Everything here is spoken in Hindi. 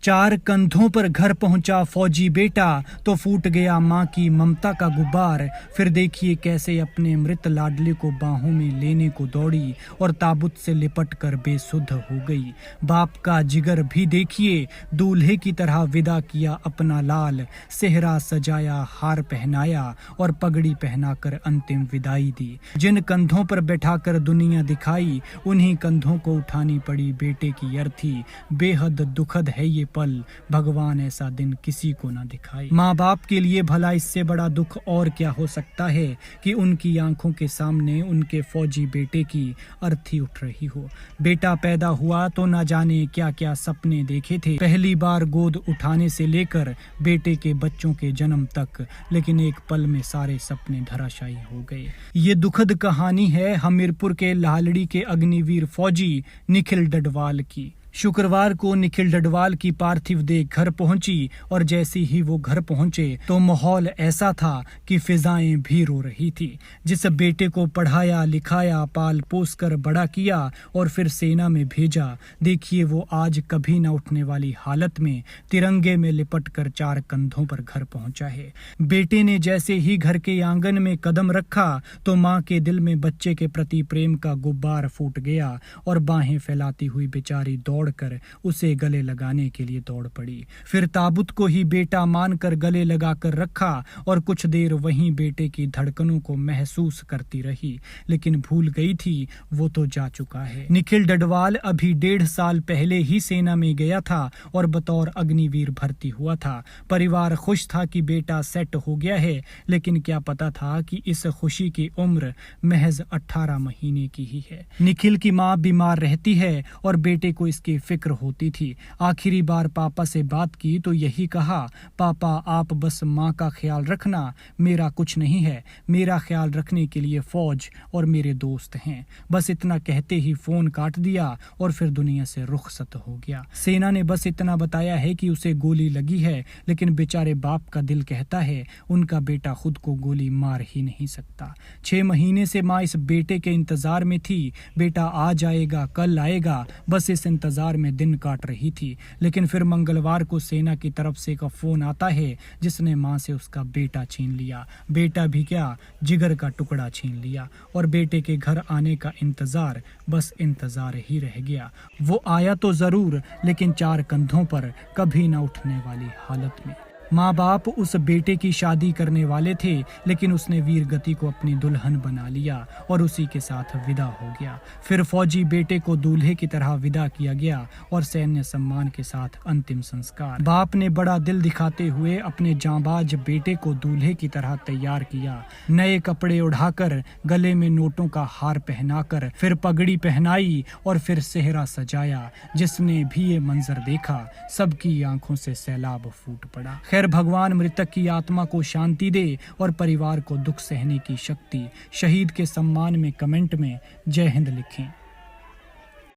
4 कंधों पर घर पहुंचा फौजी बेटा तो फूट गया माँ की ममता का गुब्बार। फिर देखिए कैसे अपने मृत लाडले को बाहों में लेने को दौड़ी और ताबूत से लिपट कर बेसुध हो गई। बाप का जिगर भी देखिए, दूल्हे की तरह विदा किया अपना लाल, सेहरा सजाया, हार पहनाया और पगड़ी पहनाकर अंतिम विदाई दी। जिन कंधों पर बैठाकर दुनिया दिखाई, उन्हीं कंधों को उठानी पड़ी बेटे की अर्थी। बेहद दुखद है ये पल, भगवान ऐसा दिन किसी को ना दिखाए। माँ बाप के लिए भला इससे बड़ा दुख और क्या हो सकता है कि उनकी आंखों के सामने उनके फौजी बेटे की अर्थी उठ रही हो। बेटा पैदा हुआ तो ना जाने क्या क्या सपने देखे थे, पहली बार गोद उठाने से लेकर बेटे के बच्चों के जन्म तक, लेकिन एक पल में सारे सपने धराशायी हो गए। ये दुखद कहानी है हमीरपुर के लालड़ी के अग्निवीर फौजी निखिल डडवाल की। शुक्रवार को निखिल डडवाल की पार्थिव देह घर पहुंची और जैसे ही वो घर पहुंचे तो माहौल ऐसा था कि फिजाएं भी रो रही थी। जिस बेटे को पढ़ाया लिखाया, पाल पोस कर बड़ा किया और फिर सेना में भेजा, देखिए वो आज कभी न उठने वाली हालत में तिरंगे में लिपट कर 4 कंधों पर घर पहुंचा है। बेटे ने जैसे ही घर के आंगन में कदम रखा तो माँ के दिल में बच्चे के प्रति प्रेम का गुब्बार फूट गया और बाहें फैलाती हुई बेचारी कर उसे गले लगाने के लिए दौड़ पड़ी। फिर ताबूत को ही बेटा मानकर गले लगाकर रखा और कुछ देर वहीं बेटे की धड़कनों को महसूस करती रही, लेकिन भूल गई थी वो तो जा चुका है। निखिल डडवाल अभी 1.5 साल पहले ही सेना में गया था और बतौर अग्निवीर भर्ती हुआ था। परिवार खुश था कि बेटा सेट हो गया है, लेकिन क्या पता था कि इस खुशी की उम्र महज 18 महीने की ही है। निखिल की माँ बीमार रहती है और बेटे को इसकी फिक्र होती थी। आखिरी बार पापा से बात की तो यही कहा, पापा आप बस माँ का ख्याल रखना, मेरा कुछ नहीं है, मेरा ख्याल रखने के लिए फौज और मेरे दोस्त हैं। बस इतना कहते ही फोन काट दिया और फिर दुनिया से रुखसत हो गया। सेना ने बस इतना बताया है कि उसे गोली लगी है, लेकिन बेचारे बाप का दिल कहता है उनका बेटा खुद को गोली मार ही नहीं सकता। 6 महीने से माँ इस बेटे के इंतजार में थी, बेटा आ जाएगा, कल आएगा, बस इस इंतजार में दिन काट रही थी। लेकिन फिर मंगलवार को सेना की तरफ से एक फोन आता है जिसने मां से उसका बेटा छीन लिया। बेटा भी क्या, जिगर का टुकड़ा छीन लिया और बेटे के घर आने का इंतजार बस इंतजार ही रह गया। वो आया तो जरूर, लेकिन 4 कंधों पर कभी ना उठने वाली हालत में। माँ बाप उस बेटे की शादी करने वाले थे, लेकिन उसने वीर गति को अपनी दुल्हन बना लिया और उसी के साथ विदा हो गया। फिर फौजी बेटे को दूल्हे की तरह विदा किया गया और सैन्य सम्मान के साथ अंतिम संस्कार। बाप ने बड़ा दिल दिखाते हुए अपने जांबाज बेटे को दूल्हे की तरह तैयार किया, नए कपड़े उड़ाकर, गले में नोटों का हार पहनाकर, फिर पगड़ी पहनाई और फिर सेहरा सजाया। जिसने भी ये मंजर देखा सबकी आंखों से सैलाब फूट पड़ा। खैर भगवान मृतक की आत्मा को शांति दे और परिवार को दुख सहने की शक्ति। शहीद के सम्मान में कमेंट में जय हिंद लिखें।